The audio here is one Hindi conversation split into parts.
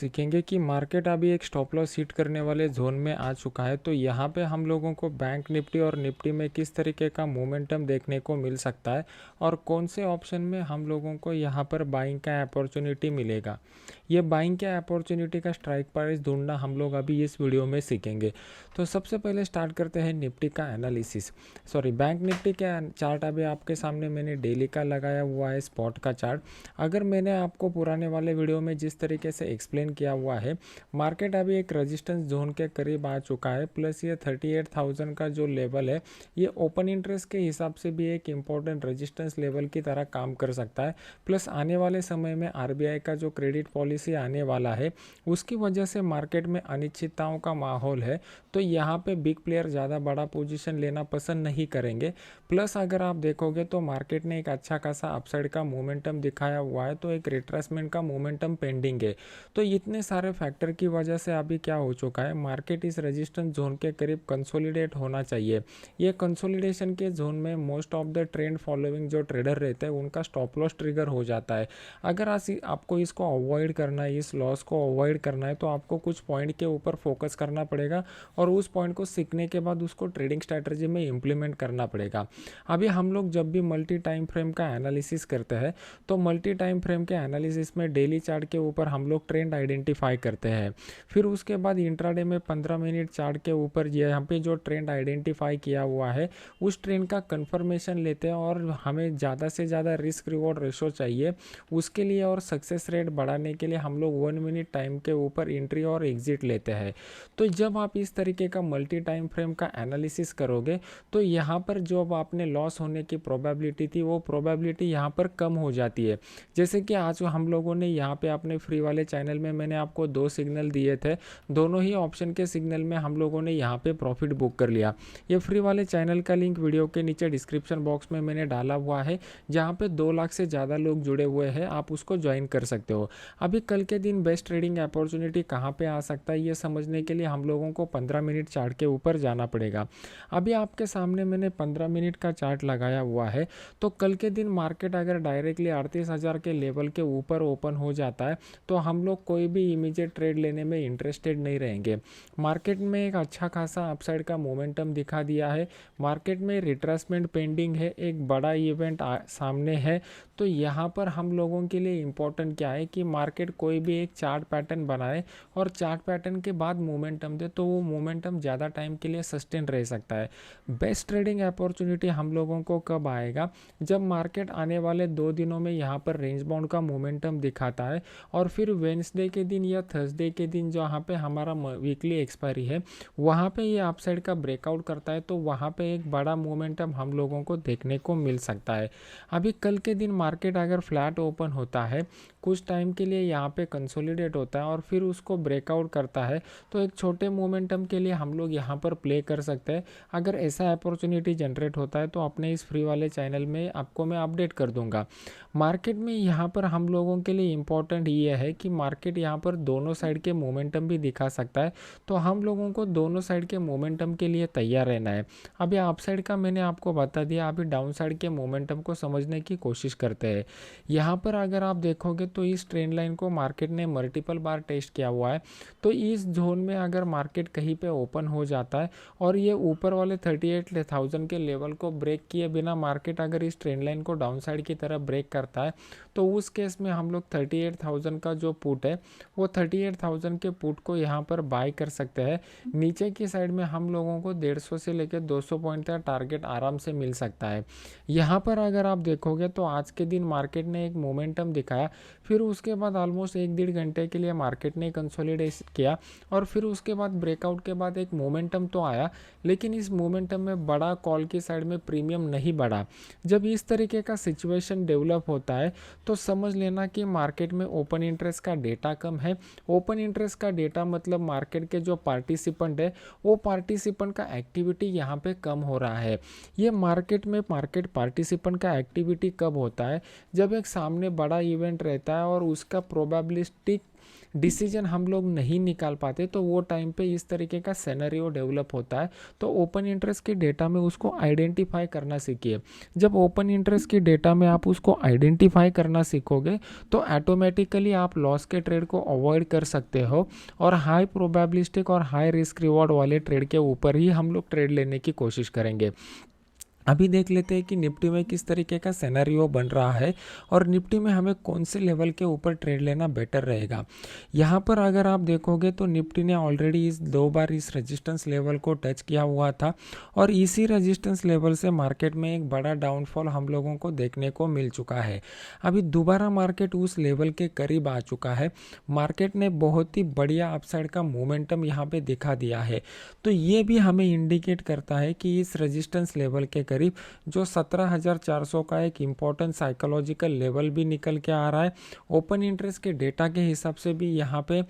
सीखेंगे कि मार्केट अभी एक स्टॉप लॉस हिट करने वाले जोन में आ चुका है। तो यहाँ पे हम लोगों को बैंक निफ्टी और निफ्टी में किस तरीके का मोमेंटम देखने को मिल सकता है और कौन से ऑप्शन में हम लोगों को यहाँ पर बाइंग का अपॉर्चुनिटी मिलेगा। ये बाइंग के अपॉर्चुनिटी का स्ट्राइक प्राइस ढूंढना हम लोग अभी इस वीडियो में सीखेंगे। तो सबसे पहले स्टार्ट करते हैं निफ्टी का एनालिसिस। बैंक निफ्टी का चार्ट अभी आपके सामने मैंने डेली का लगाया हुआ है, स्पॉट का चार्ट। अगर मैंने आपको पुराने वाले वीडियो में जिस तरीके से एक्सप्लेन किया हुआ है, मार्केट अभी एक रेजिस्टेंस जोन के करीब आ चुका है, प्लस ये 38,000 का जो लेवल है ये ओपन इंटरेस्ट के हिसाब से भी एक इम्पोर्टेंट रेजिस्टेंस लेवल की तरह काम कर सकता है। प्लस आने वाले समय में आरबीआई का जो क्रेडिट पॉलिसी आने वाला है उसकी वजह से मार्केट में अनिश्चितताओं का माहौल है। तो यहाँ पे बिग प्लेयर ज़्यादा बड़ा पोजीशन लेना पसंद नहीं करेंगे। प्लस अगर आप देखोगे तो मार्केट ने एक अच्छा खासा अपसाइड का मोमेंटम दिखाया हुआ है, तो एक रिट्रेसमेंट का मोमेंटम पेंडिंग है। तो इतने सारे फैक्टर की वजह से अभी क्या हो चुका है, मार्केट इस रेजिस्टेंस जोन के करीब कंसोलिडेट होना चाहिए। ये कंसोलिडेशन के जोन में most of the trend following जो ट्रेडर रहते हैं उनका स्टॉप लॉस ट्रिगर हो जाता है। अगर आपको इसको अवॉइड करना है, इस लॉस को अवॉइड करना है, तो आपको कुछ पॉइंट के ऊपर फोकस करना पड़ेगा और उस पॉइंट को सीखने के बाद उसको ट्रेडिंग स्ट्रैटेजी में इम्प्लीमेंट करना पड़ेगा। अभी हम लोग जब भी मल्टी टाइम फ्रेम का एनालिसिस करते हैं तो मल्टी टाइम फ्रेम के एनालिसिस में डेली चार्ट के ऊपर हम लोग ट्रेंड आइडेंटिफाई करते हैं। फिर उसके बाद इंट्राडे में 15 मिनट चार्ट के ऊपर यहाँ पे जो ट्रेंड आइडेंटिफाई किया हुआ है उस ट्रेंड का कंफर्मेशन लेते हैं और हमें ज़्यादा से ज़्यादा रिस्क रिवॉर्ड रेशो चाहिए उसके लिए, और सक्सेस रेट बढ़ाने के लिए हम लोग 1 मिनट टाइम के ऊपर एंट्री और एग्जिट लेते हैं। तो जब आप इस तरीके का मल्टी टाइम फ्रेम का एनालिसिस करोगे तो यहाँ पर जो अब आपने लॉस होने की प्रोबेबिलिटी थी वो प्रोबेबिलिटी यहाँ पर कम हो जाती है। जैसे कि आज हम लोगों ने यहाँ पे अपने फ्री वाले चैनल में मैंने आपको 2 सिग्नल दिए थे, दोनों ही ऑप्शन के सिग्नल में हम लोगों ने यहाँ पे प्रॉफिट बुक कर लिया। ये फ्री वाले चैनल का लिंक वीडियो के नीचे डिस्क्रिप्शन बॉक्स में मैंने डाला हुआ है, जहाँ पे 2 लाख से ज़्यादा लोग जुड़े हुए हैं, आप उसको ज्वाइन कर सकते हो। अभी कल के दिन बेस्ट ट्रेडिंग अपॉर्चुनिटी कहाँ पे आ सकता है ये समझने के लिए हम लोगों को 15 मिनट चार्ट के ऊपर जाना पड़ेगा। अभी आपके सामने मैंने 15 मिनट का चार्ट लगाया हुआ है। तो कल के दिन मार्केट अगर डायरेक्टली 38,000 के लेवल के ऊपर ओपन हो जाता है तो हम लोग कोई भी इमीडिएट ट्रेड लेने में इंटरेस्टेड नहीं रहेंगे। मार्केट में एक अच्छा खासा अपसाइड का मोमेंटम दिखा दिया है, मार्केट में रिट्रेसमेंट पेंडिंग है, एक बड़ा इवेंट सामने है। तो यहाँ पर हम लोगों के लिए इम्पोर्टेंट क्या है कि मार्केट कोई भी एक चार्ट पैटर्न बनाए और चार्ट पैटर्न के बाद मोमेंटम दे, तो वो मोमेंटम ज़्यादा टाइम के लिए सस्टेन रह सकता है। बेस्ट ट्रेडिंग अपॉर्चुनिटी हम लोगों को कब आएगा, जब मार्केट आने वाले 2 दिनों में यहाँ पर रेंज बाउंड का मोमेंटम दिखाता है और फिर वेंसडे के दिन या थर्सडे के दिन जहाँ पे हमारा वीकली एक्सपायरी है वहाँ पे ये अपसाइड का ब्रेकआउट करता है, तो वहाँ पे एक बड़ा मोमेंटम हम लोगों को देखने को मिल सकता है। अभी कल के दिन मार्केट अगर फ्लैट ओपन होता है, कुछ टाइम के लिए यहाँ पे कंसोलिडेट होता है और फिर उसको ब्रेकआउट करता है, तो एक छोटे मोमेंटम के लिए हम लोग यहाँ पर प्ले कर सकते हैं। अगर ऐसा अपॉर्चुनिटी जनरेट होता है तो अपने इस फ्री वाले चैनल में आपको मैं अपडेट कर दूंगा। मार्केट में यहाँ पर हम लोगों के लिए इम्पोर्टेंट ये है कि मार्केट यहाँ पर दोनों साइड के मोमेंटम भी दिखा सकता है, तो हम लोगों को दोनों साइड के मोमेंटम के लिए तैयार रहना है। अभी अप साइड का मैंने आपको बता दिया, अभी डाउन साइड के मोमेंटम को समझने की कोशिश करते हैं। यहाँ पर अगर आप देखोगे तो इस ट्रेंड लाइन को मार्केट ने मल्टीपल बार टेस्ट किया हुआ है। तो इस जोन में अगर मार्केट कहीं पे ओपन हो जाता है और ये ऊपर वाले 38,000 के लेवल को ब्रेक किए बिना मार्केट अगर इस ट्रेंड लाइन को डाउन साइड की तरफ ब्रेक करता है, तो उस केस में हम लोग 38,000 का जो पुट है वो 38,000 के पुट को यहाँ पर बाय कर सकते हैं। नीचे की साइड में हम लोगों को 150 से लेकर 200 पॉइंट का टारगेट आराम से मिल सकता है। यहाँ पर अगर आप देखोगे तो आज के दिन मार्केट ने एक मोमेंटम दिखाया, फिर उसके बाद ऑलमोस्ट 1-1.5 घंटे के लिए मार्केट ने कंसोलिडेट किया और फिर उसके बाद ब्रेकआउट के बाद एक मोमेंटम तो आया, लेकिन इस मोमेंटम में बड़ा कॉल की साइड में प्रीमियम नहीं बढ़ा। जब इस तरीके का सिचुएशन डेवलप होता है तो समझ लेना कि मार्केट में ओपन इंटरेस्ट का डेटा कम है। ओपन इंटरेस्ट का डेटा मतलब मार्केट के जो पार्टिसिपेंट है वो पार्टिसिपेंट का एक्टिविटी यहाँ पे कम हो रहा है। ये मार्केट में मार्केट पार्टिसिपेंट का एक्टिविटी कब होता है, जब एक सामने बड़ा इवेंट रहता है और उसका प्रोबेबिलिस्टिक डिसीजन हम लोग नहीं निकाल पाते, तो वो टाइम पे इस तरीके का सिनेरियो डेवलप होता है। तो ओपन इंटरेस्ट के डेटा में उसको आइडेंटिफाई करना सीखिए। जब ओपन इंटरेस्ट के डेटा में आप उसको आइडेंटिफाई करना सीखोगे तो ऑटोमेटिकली आप लॉस के ट्रेड को अवॉइड कर सकते हो, और हाई प्रोबेबिलिस्टिक और हाई रिस्क रिवॉर्ड वाले ट्रेड के ऊपर ही हम लोग ट्रेड लेने की कोशिश करेंगे। अभी देख लेते हैं कि निफ्टी में किस तरीके का सिनेरियो बन रहा है और निफ्टी में हमें कौन से लेवल के ऊपर ट्रेड लेना बेटर रहेगा। यहाँ पर अगर आप देखोगे तो निफ्टी ने ऑलरेडी इस 2 बार इस रेजिस्टेंस लेवल को टच किया हुआ था, और इसी रेजिस्टेंस लेवल से मार्केट में एक बड़ा डाउनफॉल हम लोगों को देखने को मिल चुका है। अभी दोबारा मार्केट उस लेवल के करीब आ चुका है। मार्केट ने बहुत ही बढ़िया अपसाइड का मोमेंटम यहाँ पे दिखा दिया है। तो ये भी हमें इंडिकेट करता है कि इस रेजिस्टेंस लेवल के करीब जो 17,400 का एक इम्पॉर्टेंट साइकोलॉजिकल लेवल भी निकल के आ रहा है। ओपन इंटरेस्ट के डेटा के हिसाब से भी यहाँ पे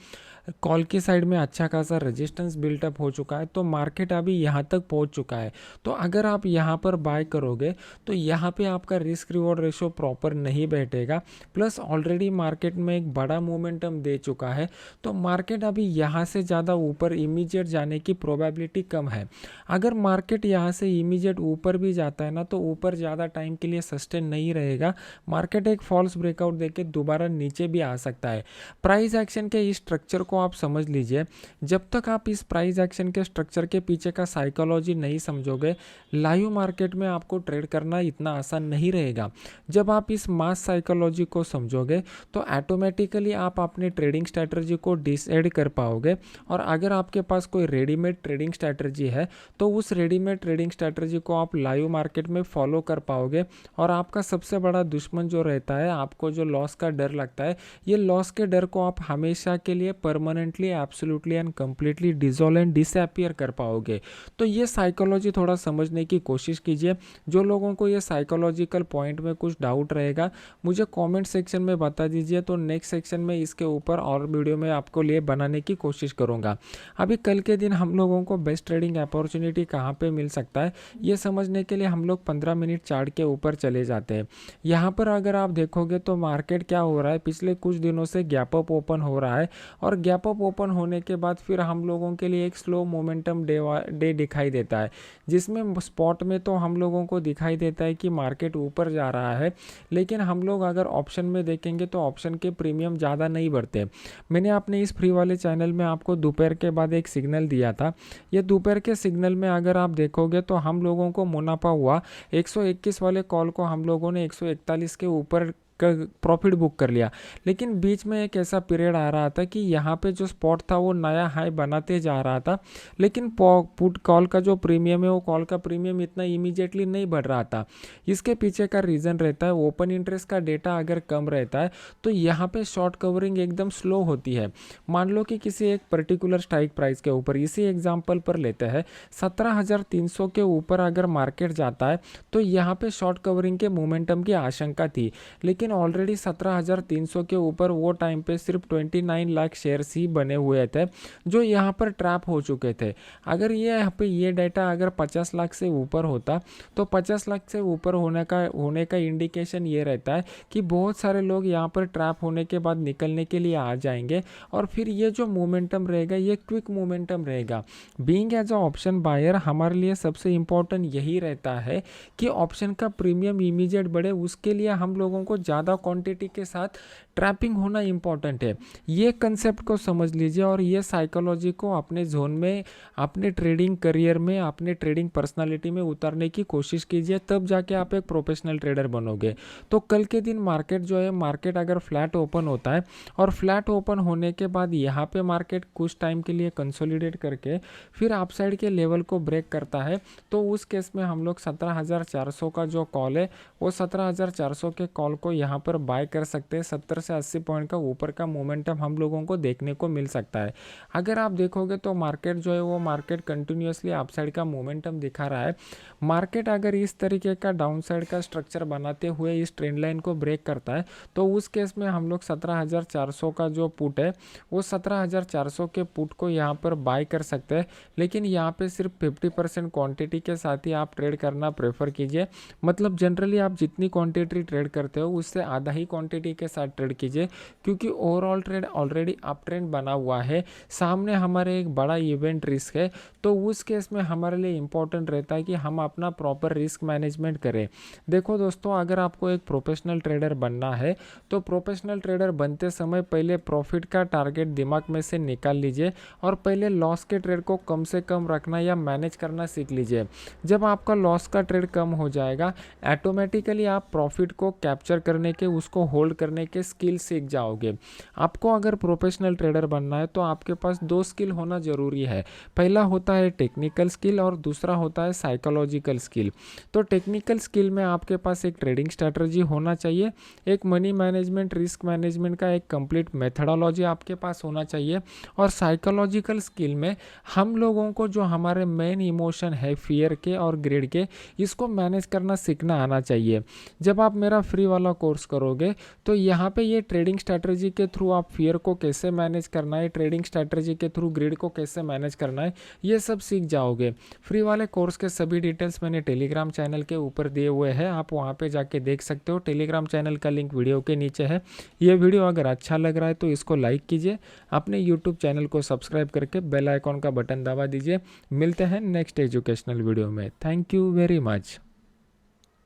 कॉल की साइड में अच्छा खासा रेजिस्टेंस बिल्टअप हो चुका है, तो मार्केट अभी यहाँ तक पहुँच चुका है। तो अगर आप यहाँ पर बाय करोगे तो यहाँ पे आपका रिस्क रिवॉर्ड रेशो प्रॉपर नहीं बैठेगा, प्लस ऑलरेडी मार्केट में एक बड़ा मोमेंटम दे चुका है, तो मार्केट अभी यहाँ से ज़्यादा ऊपर इमीडिएट जाने की प्रोबेबिलिटी कम है। अगर मार्केट यहाँ से इमीडिएट ऊपर भी जाता है ना, तो ऊपर ज़्यादा टाइम के लिए सस्टेन नहीं रहेगा। मार्केट एक फॉल्स ब्रेकआउट देके दोबारा नीचे भी आ सकता है। प्राइस एक्शन के इस स्ट्रक्चर को आप समझ लीजिए। जब तक आप इस प्राइस एक्शन के स्ट्रक्चर के पीछे का साइकोलॉजी नहीं समझोगे, लाइव मार्केट में आपको ट्रेड करना इतना आसान नहीं रहेगा। जब आप इस मास साइकोलॉजी को समझोगे तो ऑटोमेटिकली आप अपने ट्रेडिंग स्ट्रैटेजी को डिसाइड कर पाओगे, और अगर आपके पास कोई रेडीमेड ट्रेडिंग स्ट्रैटेजी है तो उस रेडीमेड ट्रेडिंग स्ट्रैटेजी को आप लाइव मार्केट में फॉलो कर पाओगे। और आपका सबसे बड़ा दुश्मन जो रहता है, आपको जो लॉस का डर लगता है, ये लॉस के डर को आप हमेशा के लिए permanently absolutely and completely dissolve and disappear कर पाओगे। तो ये साइकोलॉजी थोड़ा समझने की कोशिश कीजिए। जो लोगों को ये साइकोलॉजिकल पॉइंट में कुछ डाउट रहेगा, मुझे कमेंट सेक्शन में बता दीजिए, तो नेक्स्ट सेक्शन में इसके ऊपर और वीडियो में आपको लिए बनाने की कोशिश करूँगा। अभी कल के दिन हम लोगों को बेस्ट ट्रेडिंग अपॉर्चुनिटी कहाँ पे मिल सकता है, ये समझने के लिए हम लोग 15 मिनट चार्ट के ऊपर चले जाते हैं। यहाँ पर अगर आप देखोगे तो मार्केट क्या हो रहा है, पिछले कुछ दिनों से गैप अप ओपन हो रहा है, और गैप अप ओपन होने के बाद फिर हम लोगों के लिए एक स्लो मोमेंटम डे दिखाई देता है, जिसमें स्पॉट में तो हम लोगों को दिखाई देता है कि मार्केट ऊपर जा रहा है, लेकिन हम लोग अगर ऑप्शन में देखेंगे तो ऑप्शन के प्रीमियम ज़्यादा नहीं बढ़ते। मैंने अपने इस फ्री वाले चैनल में आपको दोपहर के बाद एक सिग्नल दिया था। ये दोपहर के सिग्नल में अगर आप देखोगे तो हम लोगों को मुनाफा हुआ। 121 वाले कॉल को हम लोगों ने 141 के ऊपर प्रॉफिट बुक कर लिया, लेकिन बीच में एक ऐसा पीरियड आ रहा था कि यहाँ पे जो स्पॉट था वो नया हाई बनाते जा रहा था, लेकिन पुट कॉल का जो प्रीमियम है, वो कॉल का प्रीमियम इतना इमीडिएटली नहीं बढ़ रहा था। इसके पीछे का रीज़न रहता है ओपन इंटरेस्ट का डेटा अगर कम रहता है तो यहाँ पे शॉर्ट कवरिंग एकदम स्लो होती है। मान लो कि किसी एक पर्टिकुलर स्ट्राइक प्राइस के ऊपर, इसी एग्जाम्पल पर लेते हैं, 17,300 के ऊपर अगर मार्केट जाता है तो यहाँ पे शॉर्ट कवरिंग के मोमेंटम की आशंका थी, लेकिन ऑलरेडी 17,300 के ऊपर वो टाइम पे सिर्फ 29 लाख शेयर्स ही बने हुए थे जो यहाँ पर ट्रैप हो चुके थे। अगर ये यहाँ पे ये डाटा अगर 50 लाख से ऊपर होता तो 50 लाख से ऊपर होने का इंडिकेशन ये रहता है कि बहुत सारे लोग यहाँ पर ट्रैप होने के बाद निकलने के लिए आ जाएंगे, और फिर ये जो मोमेंटम रहेगा ये क्विक मोमेंटम रहेगा। Being as a option buyer हमारे लिए सबसे इम्पोर्टेंट यही रहता है कि ऑप्शन का प्रीमियम इमीडिएट बढ़े, उसके लिए हम लोगों को ज़्यादा क्वांटिटी के साथ ट्रैपिंग होना इम्पॉर्टेंट है। ये कंसेप्ट को समझ लीजिए और ये साइकोलॉजी को अपने जोन में, अपने ट्रेडिंग करियर में, अपने ट्रेडिंग पर्सनालिटी में उतारने की कोशिश कीजिए, तब जाके आप एक प्रोफेशनल ट्रेडर बनोगे। तो कल के दिन मार्केट जो है, मार्केट अगर फ्लैट ओपन होता है और फ्लैट ओपन होने के बाद यहाँ पे मार्केट कुछ टाइम के लिए कंसोलिडेट करके फिर अपसाइड के लेवल को ब्रेक करता है, तो उस केस में हम लोग 17,400 का जो कॉल है वो 17,400 के कॉल को यहाँ पर बाय कर सकते हैं। 70 से 80 पॉइंट का ऊपर का मोमेंटम हम लोगों को देखने को मिल सकता है। अगर आप देखोगे तो मार्केट जो है वो मार्केट कंटिन्यूसली अपसाइड का मोमेंटम दिखा रहा है। मार्केट अगर इस तरीके का डाउनसाइड का स्ट्रक्चर बनाते हुए इस ट्रेंड लाइन को ब्रेक करता है तो उस केस में हम लोग 17,400 का जो पुट है वो 17,400 के पुट को यहाँ पर बाय कर सकते हैं, लेकिन यहाँ पे सिर्फ 50% क्वांटिटी के साथ ही आप ट्रेड करना प्रेफर कीजिए। मतलब जनरली आप जितनी क्वांटिटी ट्रेड करते हो उससे आधा ही क्वांटिटी के साथ ट्रेड होल्ड कीजिए, क्योंकि overall trade already up trend बना हुआ है, सामने हमारे एक बड़ा इवेंट रिस्क है। तो उस केस में हमारे लिए इम्पोर्टेंट रहता है कि हम अपना प्रॉपर रिस्क मैनेजमेंट करें। देखो दोस्तों, अगर आपको एक प्रोफेशनल ट्रेडर बनना है तो प्रोफेशनल ट्रेडर बनते समय पहले प्रॉफिट का टारगेट दिमाग में से निकाल लीजिए और पहले लॉस के ट्रेड को कम से कम रखना या मैनेज करना सीख लीजिए। जब आपका लॉस का ट्रेड कम हो जाएगा, ऑटोमेटिकली आप प्रॉफिट को कैप्चर करने के, उसको होल्ड करने के स्किल सीख जाओगे। आपको अगर प्रोफेशनल ट्रेडर बनना है तो आपके पास दो स्किल होना ज़रूरी है। पहला होता है टेक्निकल स्किल और दूसरा होता है साइकोलॉजिकल स्किल। तो टेक्निकल स्किल में आपके पास एक ट्रेडिंग स्ट्रैटेजी होना चाहिए, एक मनी मैनेजमेंट, रिस्क मैनेजमेंट का एक कंप्लीट मेथडोलॉजी आपके पास होना चाहिए। और साइकोलॉजिकल स्किल में हम लोगों को जो हमारे मेन इमोशन है फियर के और ग्रीड के, इसको मैनेज करना सीखना आना चाहिए। जब आप मेरा फ्री वाला कोर्स करोगे तो यहाँ पे ये ट्रेडिंग स्ट्रैटेजी के थ्रू आप फियर को कैसे मैनेज करना है, ट्रेडिंग स्ट्रैटेजी के थ्रू ग्रिड को कैसे मैनेज करना है, ये सब सीख जाओगे। फ्री वाले कोर्स के सभी डिटेल्स मैंने टेलीग्राम चैनल के ऊपर दिए हुए हैं, आप वहाँ पे जाके देख सकते हो। टेलीग्राम चैनल का लिंक वीडियो के नीचे है। ये वीडियो अगर अच्छा लग रहा है तो इसको लाइक कीजिए, अपने यूट्यूब चैनल को सब्सक्राइब करके बेल आइकॉन का बटन दबा दीजिए। मिलते हैं नेक्स्ट एजुकेशनल वीडियो में। Thank you very much.